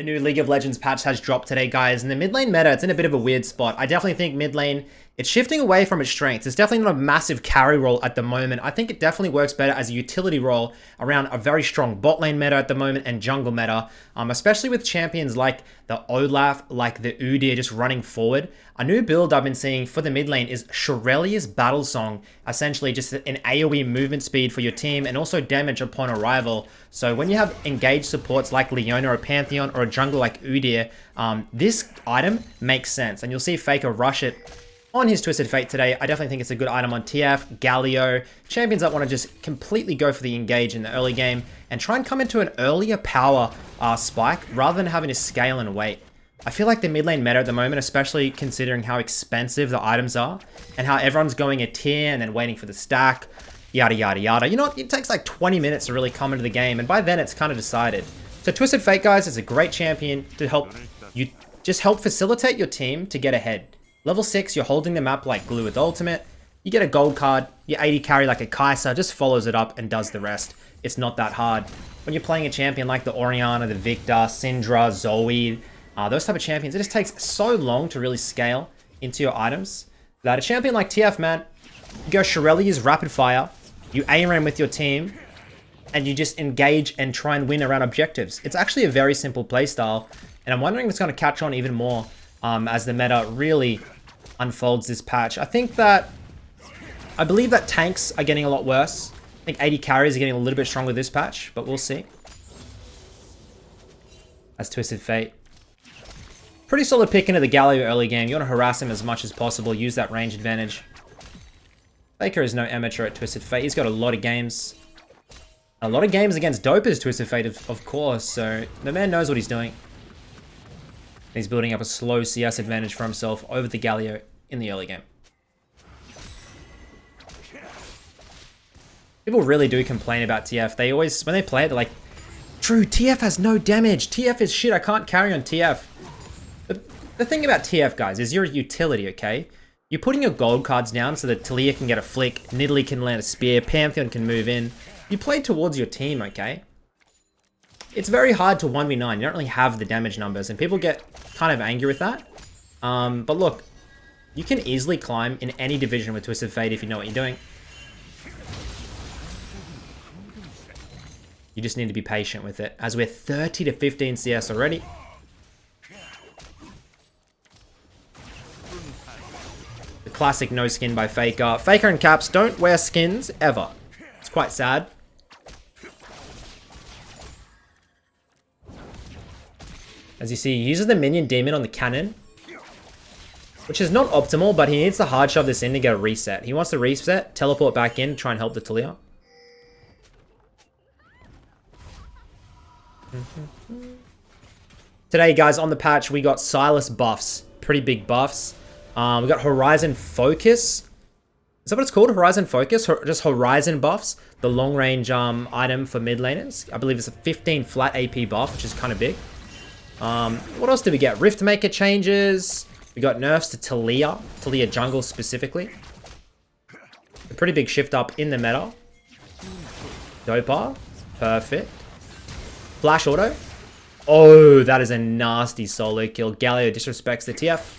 The new League of Legends patch has dropped today, guys, and the mid lane meta, it's in a bit of a weird spot. I definitely think mid lane, it's shifting away from its strengths. It's definitely not a massive carry role at the moment. I think it definitely works better as a utility role around a very strong bot lane meta at the moment and jungle meta, especially with champions like the Olaf, like the Udyr just running forward. A new build I've been seeing for the mid lane is Shurelya's Battle Song, essentially just an AoE movement speed for your team and also damage upon arrival. So when you have engaged supports like Leona or Pantheon or a jungle like Udyr, this item makes sense. And you'll see FAKER rush it on his Twisted Fate today. I definitely think it's a good item on TF, Galio, champions that want to just completely go for the engage in the early game and try and come into an earlier power spike rather than having to scale and wait. I feel like the mid lane meta at the moment, especially considering how expensive the items are and how everyone's going a tier and then waiting for the stack, yada, yada, yada. You know, it takes like 20 minutes to really come into the game, and by then it's kind of decided. So Twisted Fate, guys, is a great champion to help you, just help facilitate your team to get ahead. Level 6, you're holding the map like glue with ultimate. You get a gold card, your 80 carry like a Kai'Sa just follows it up and does the rest. It's not that hard. When you're playing a champion like the Orianna, the Victor, Syndra, Zoe, those type of champions, it just takes so long to really scale into your items that a champion like TF, man, you go Shurelya's rapid fire, you ARAM with your team, and you just engage and try and win around objectives. It's actually a very simple playstyle, and I'm wondering if it's going to catch on even more as the meta really unfolds this patch. I believe that tanks are getting a lot worse. I think 80 carries are getting a little bit stronger this patch, but we'll see. That's Twisted Fate. Pretty solid pick into the Galio early game. You want to harass him as much as possible, use that range advantage. FAKER is no amateur at Twisted Fate. He's got a lot of games. A lot of games against dopers, Twisted Fate, of course, so the man knows what he's doing. He's building up a slow CS advantage for himself over the Galio in the early game. People really do complain about TF. They always, when they play it, they're like, "True, TF has no damage. TF is shit. I can't carry on TF." The thing about TF, guys, is you're a utility, okay? You're putting your gold cards down so that Taliyah can get a flick, Nidalee can land a spear, Pantheon can move in. You play towards your team, okay? It's very hard to 1v9. You don't really have the damage numbers, and people get kind of angry with that. But look, you can easily climb in any division with Twisted Fate if you know what you're doing. You just need to be patient with it, as we're 30 to 15 CS already. The classic no skin by FAKER. FAKER and Caps don't wear skins ever. It's quite sad. As you see, he uses the minion demon on the cannon, which is not optimal, but he needs to hard shove this in to get a reset. He wants to reset, teleport back in, try and help the Taliyah. Today, guys, on the patch, we got Sylas buffs. Pretty big buffs. We got Horizon Focus. Is that what it's called? Horizon Focus? Just Horizon buffs. The long range item for mid laners. I believe it's a 15 flat AP buff, which is kind of big. What else did we get? Riftmaker changes. We got nerfs to Taliyah jungle specifically. A pretty big shift up in the meta. Dopa. Perfect. Flash auto. Oh, that is a nasty solo kill. Galio disrespects the TF.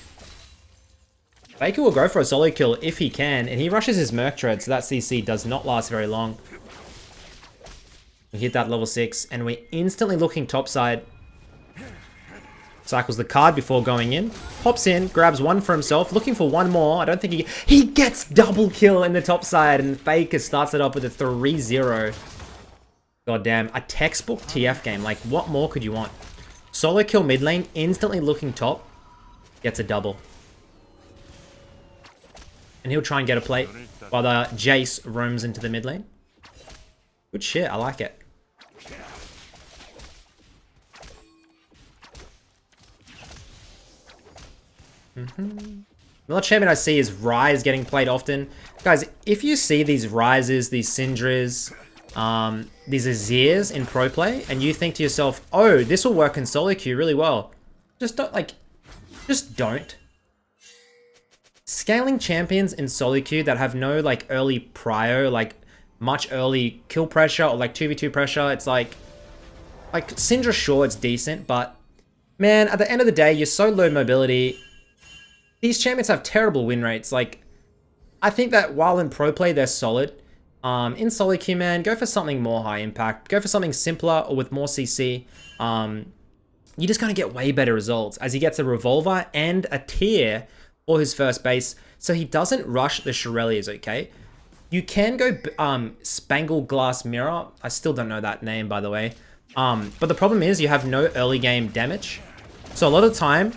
FAKER will go for a solo kill if he can, and he rushes his Merc Tread, so that CC does not last very long. We hit that level 6, and we're instantly looking topside. Cycles the card before going in. Pops in, grabs one for himself, looking for one more. I don't think he gets double kill in the top side, and FAKER starts it off with a 3-0. God damn, a textbook TF game. Like, what more could you want? Solo kill mid lane, instantly looking top, gets a double. And he'll try and get a plate while the Jace roams into the mid lane. Good shit, I like it. Another champion I see is Ryze getting played often. Guys, if you see these Ryzes, these Syndras, these Azirs in pro play, and you think to yourself, oh, this will work in solo queue really well. Just don't. Scaling champions in solo queue that have no like early prio, like much early kill pressure or like 2v2 pressure, it's like Syndra, sure, it's decent, but Man, at the end of the day, you're so low mobility. These champions have terrible win rates. Like, I think that while in pro play, they're solid. In solo queue, man, go for something more high impact. Go for something simpler or with more CC. You're just going to get way better results as he gets a revolver and a tier for his first base. So he doesn't rush the Shurelyas, okay? You can go Spangled Glass Mirror. I still don't know that name, by the way. But the problem is you have no early game damage. So a lot of the time,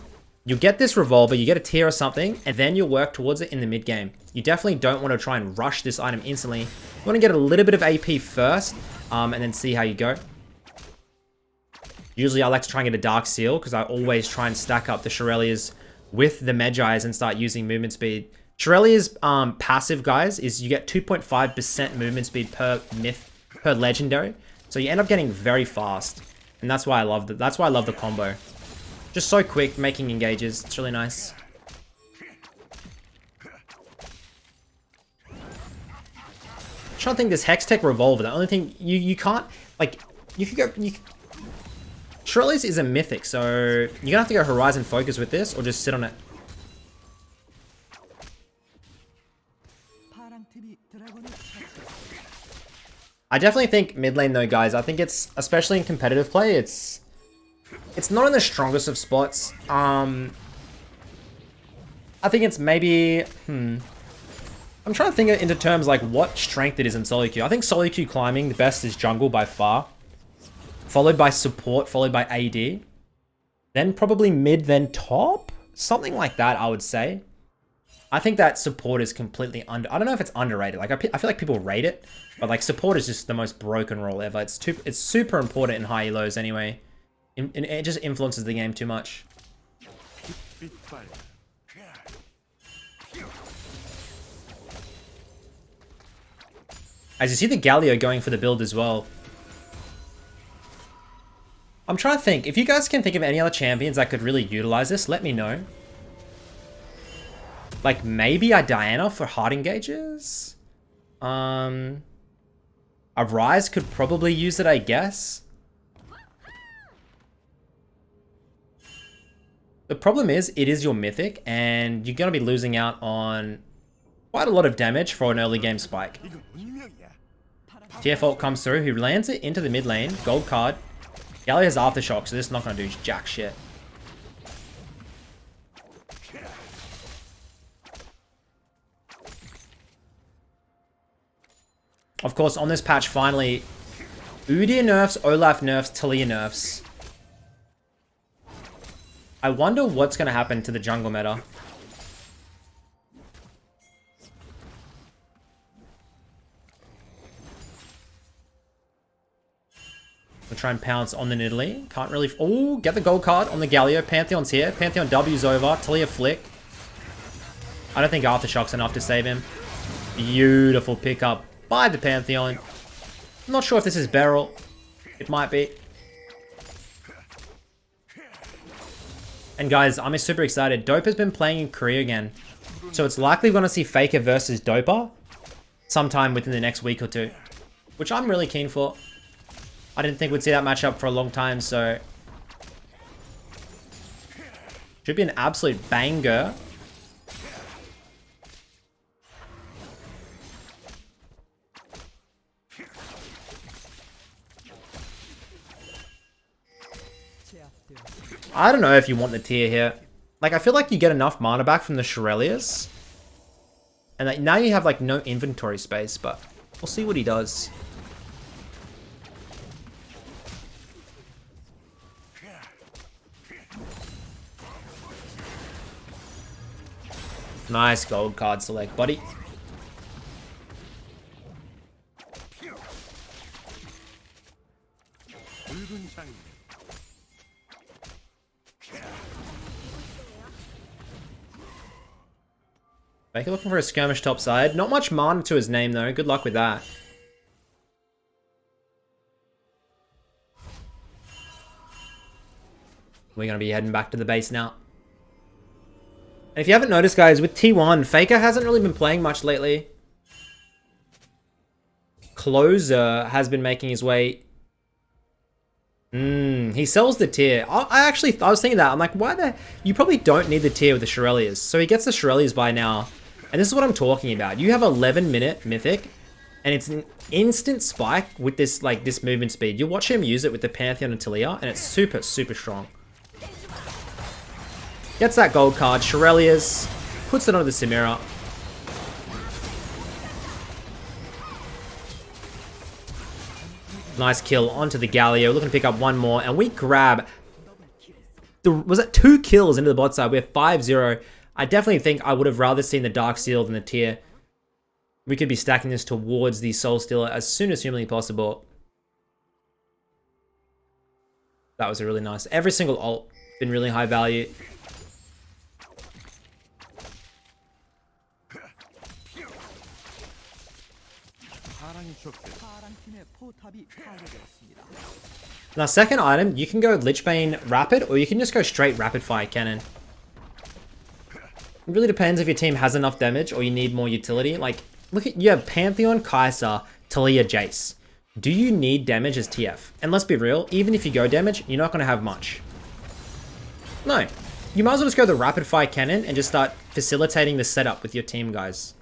you get this revolver, you get a tier or something, and then you'll work towards it in the mid game. You definitely don't want to try and rush this item instantly. You want to get a little bit of AP first, and then see how you go. Usually I like to try and get a Dark Seal, because I always try and stack up the Shurelyas with the Medjais and start using movement speed. Shurelya's passive, guys, is you get 2.5% movement speed per myth, per legendary. So you end up getting very fast. And that's why I love it. That's why I love the combo. Just so quick, making engages. It's really nice. I'm trying to think this Hex Tech Revolver. The only thing you can't, like, you could go... Shurelya's is a mythic, so you're gonna have to go Horizon Focus with this, or just sit on it. I definitely think mid lane though, guys. I think it's, especially in competitive play, it's not in the strongest of spots. I think it's maybe, I'm trying to think into terms like what strength it is in solo queue. I think solo queue climbing, the best is jungle by far. Followed by support, followed by AD. Then probably mid, then top? Something like that, I would say. I think that support is completely I don't know if it's underrated. Like, I feel like people rate it. But, like, support is just the most broken role ever. It's super important in high elos anyway. It just influences the game too much. As you see the Galio going for the build as well. I'm trying to think. If you guys can think of any other champions that could really utilize this, let me know. Like, maybe a Diana for hard engages? A Ryze could probably use it, I guess. The problem is, it is your mythic, and you're going to be losing out on quite a lot of damage for an early game spike. Tearfault comes through, who lands it into the mid lane. Gold card. Galio has Aftershock, so this is not going to do jack shit. Of course, on this patch, finally, Udyr nerfs, Olaf nerfs, Taliyah nerfs. I wonder what's going to happen to the jungle meta. We'll try and pounce on the Nidalee. Can't really... Oh, get the gold card on the Galio. Pantheon's here. Pantheon W's over. Taliyah flick. I don't think Aftershock's enough to save him. Beautiful pickup by the Pantheon. I'm not sure if this is Beryl. It might be. And guys, I'm super excited. Dope has been playing in Korea again. So it's likely we're going to see Faker versus Dopa sometime within the next week or two. Which I'm really keen for. I didn't think we'd see that matchup for a long time, so... Should be an absolute banger. I don't know if you want the tier here. Like, I feel like you get enough mana back from the Shurelyas. And like, now you have, like, no inventory space, but we'll see what he does. Nice gold card select, buddy. Faker looking for a skirmish top side. Not much mana to his name though. Good luck with that. We're going to be heading back to the base now. And if you haven't noticed, guys, with T1, Faker hasn't really been playing much lately. Closer has been making his way... He sells the tier. I was thinking that. I'm like, you probably don't need the tier with the Shurelyas. So he gets the Shurelyas by now. And this is what I'm talking about. You have 11-minute Mythic, and it's an instant spike with this, like, this movement speed. You watch him use it with the Pantheon and Talia, and it's super, super strong. Gets that gold card, Shurelya's, puts it onto the Samira. Nice kill onto the Galio. Looking to pick up one more. And we grab... was it 2 kills into the bot side? We're 5-0. I definitely think I would have rather seen the Dark Seal than the tier. We could be stacking this towards the Soul Stealer as soon as humanly possible. That was a really nice... Every single ult been really high value. Now, second item, you can go Lichbane Rapid, or you can just go straight Rapid Fire Cannon. It really depends if your team has enough damage or you need more utility. Like, look at, you have Pantheon, Kai'Sa, Talia, Jace. Do you need damage as TF? And let's be real, even if you go damage, you're not going to have much. No. You might as well just go the Rapid Fire Cannon and just start facilitating the setup with your team, guys.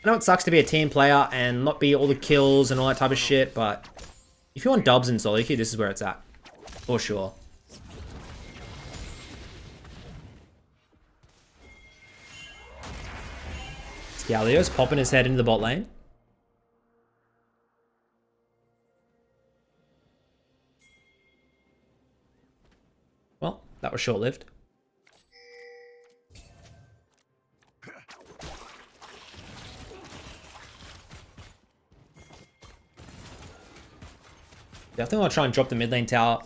I know it sucks to be a team player and not be all the kills and all that type of shit, but if you want dubs in solo queue, this is where it's at. For sure. Galio's popping his head into the bot lane. Well, that was short-lived. Definitely want to try and drop the mid lane tower.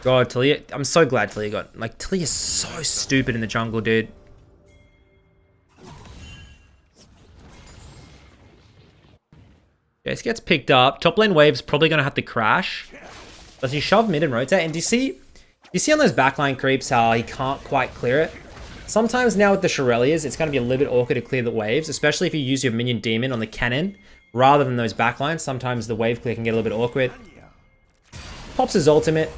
God, Talia, I'm so glad Talia got... Like, Talia's so stupid in the jungle, dude. Jace gets picked up. Top lane wave's probably going to have to crash. Does he shove mid and rotate? And do you see on those backline creeps how he can't quite clear it? Sometimes now with the Shurelyas, it's going to be a little bit awkward to clear the waves, especially if you use your minion demon on the cannon rather than those backlines. Sometimes the wave clear can get a little bit awkward. Pops his ultimate.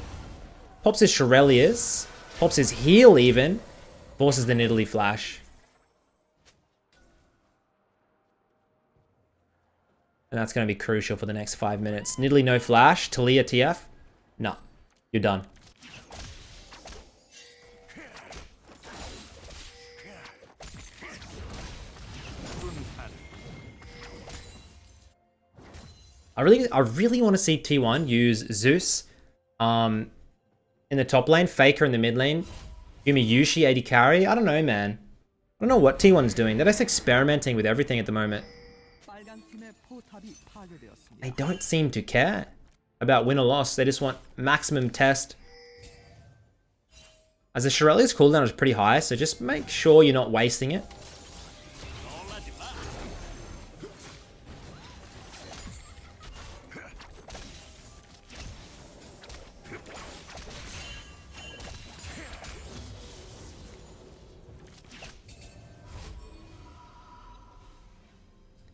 Pops his Shurelyas. Pops his heal even. Forces the Nidalee flash. And that's going to be crucial for the next 5 minutes. Nidalee no flash. Talia TF. No. You're done. I really want to see T1 use Zeus in the top lane, Faker in the mid lane, give me Yushi 80 carry. I don't know, man. I don't know what T1's doing. They're just experimenting with everything at the moment. They don't seem to care about win or loss. They just want maximum test. As the Shurelya's cooldown is pretty high, so just make sure you're not wasting it.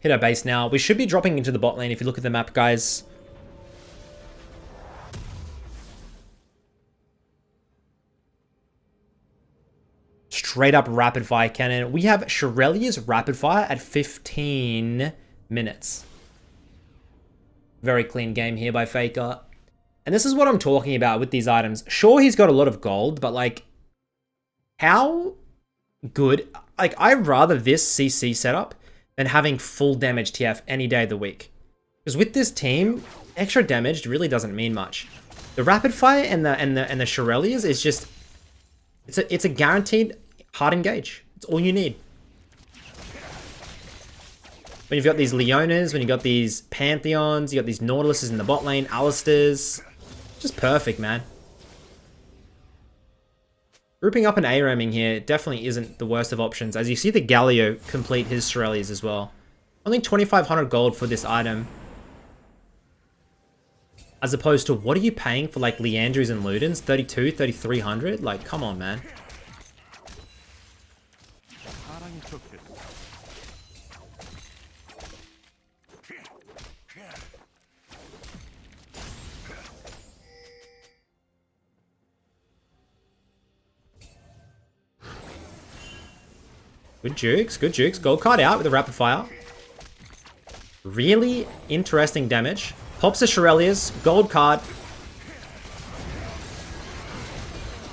Hit our base now. We should be dropping into the bot lane if you look at the map, guys. Straight up rapid fire cannon. We have Shurelya's rapid fire at 15 minutes. Very clean game here by Faker. And this is what I'm talking about with these items. Sure, he's got a lot of gold, but like, how good? Like, I'd rather this CC setup than having full damage TF any day of the week. Because with this team, extra damage really doesn't mean much. The rapid fire and the Shurelya's is just, it's a guaranteed hard engage. It's all you need. When you've got these Leonas, when you've got these Pantheons, you got these Nautiluses in the bot lane, Alistairs, just perfect, man. Grouping up and A-ramming here definitely isn't the worst of options, as you see the Galio complete his Shurelya's as well. Only 2,500 gold for this item. As opposed to, what are you paying for like Leandries and Ludens? 32, 3,300? Like, come on, man. Good jukes, good jukes. Gold card out with a rapid fire. Really interesting damage. Pops the Shurelya's, gold card.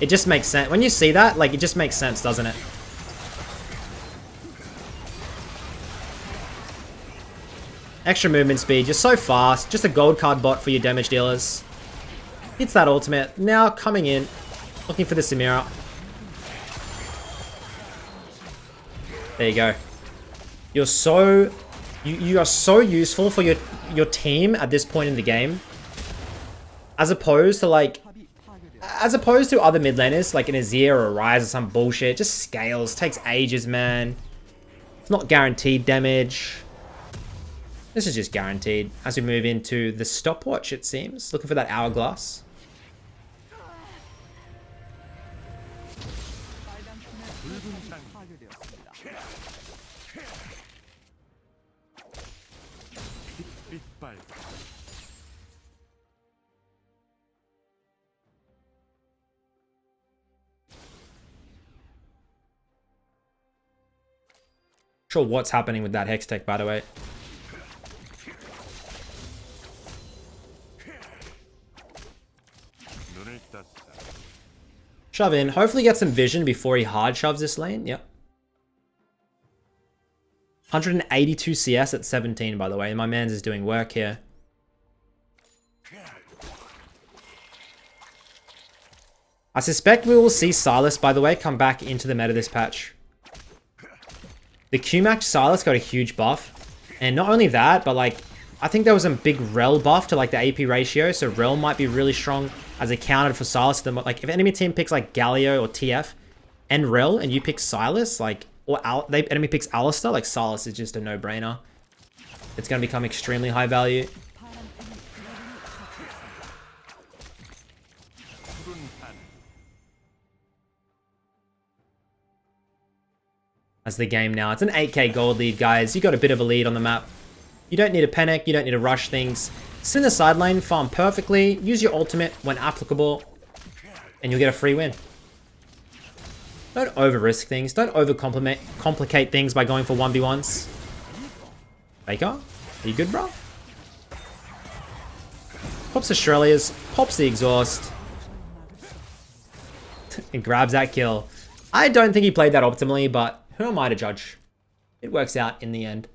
It just makes sense. When you see that, like, it just makes sense, doesn't it? Extra movement speed, you're so fast. Just a gold card bot for your damage dealers. Hits that ultimate. Now coming in, looking for the Samira. There you go. You're so... You are so useful for your team at this point in the game. As opposed to like... As opposed to other mid laners, like an Azir or a Ryze or some bullshit. Just scales. Takes ages, man. It's not guaranteed damage. This is just guaranteed. As we move into the stopwatch, it seems. Looking for that hourglass. Sure what's happening with that Hex Tech, by the way. Shove in. Hopefully get some vision before he hard shoves this lane. Yep. 182 CS at 17, by the way. My man's is doing work here. I suspect we will see Sylas, by the way, come back into the meta this patch. The Q-Max Sylas got a huge buff. And not only that, but like, I think there was a big Rel buff to like the AP ratio. So Rel might be really strong as a counter for Sylas. Like if enemy team picks like Galio or TF and Rel and you pick Sylas, like, or enemy picks Alistar, like Sylas is just a no-brainer. It's going to become extremely high value. As the game now. It's an 8k gold lead, guys. You got a bit of a lead on the map. You don't need to panic. You don't need to rush things. Sit in the side lane, farm perfectly. Use your ultimate when applicable. And you'll get a free win. Don't over-risk things. Don't over-complicate things by going for 1v1s. Faker, are you good, bro? Pops the Shurelya's. Pops the exhaust. And grabs that kill. I don't think he played that optimally, but who am I to judge? It works out in the end.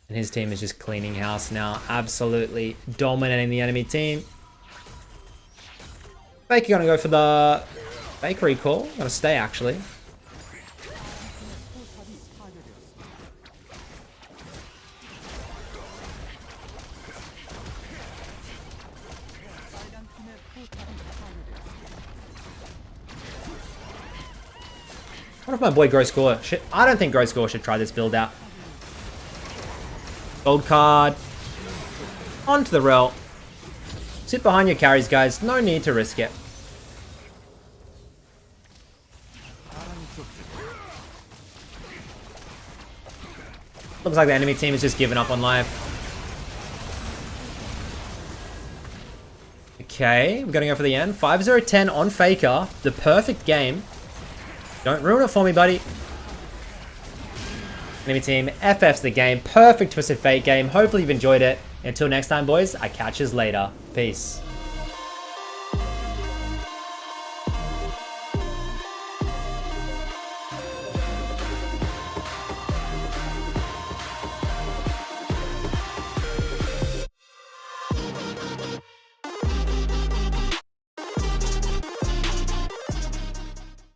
And his team is just cleaning house now. Absolutely dominating the enemy team. Faker gonna go for the Faker recall. Gonna stay, actually. What if my boy Grow Score? I don't think Grow Score should try this build out. Gold card. Onto the Rel. Sit behind your carries, guys. No need to risk it. Looks like the enemy team has just given up on life. Okay, we're going to go for the end. 5-0-10 on Faker. The perfect game. Don't ruin it for me, buddy. Enemy team, FF's the game. Perfect Twisted Fate game. Hopefully you've enjoyed it. Until next time, boys, I catch yous later. Peace.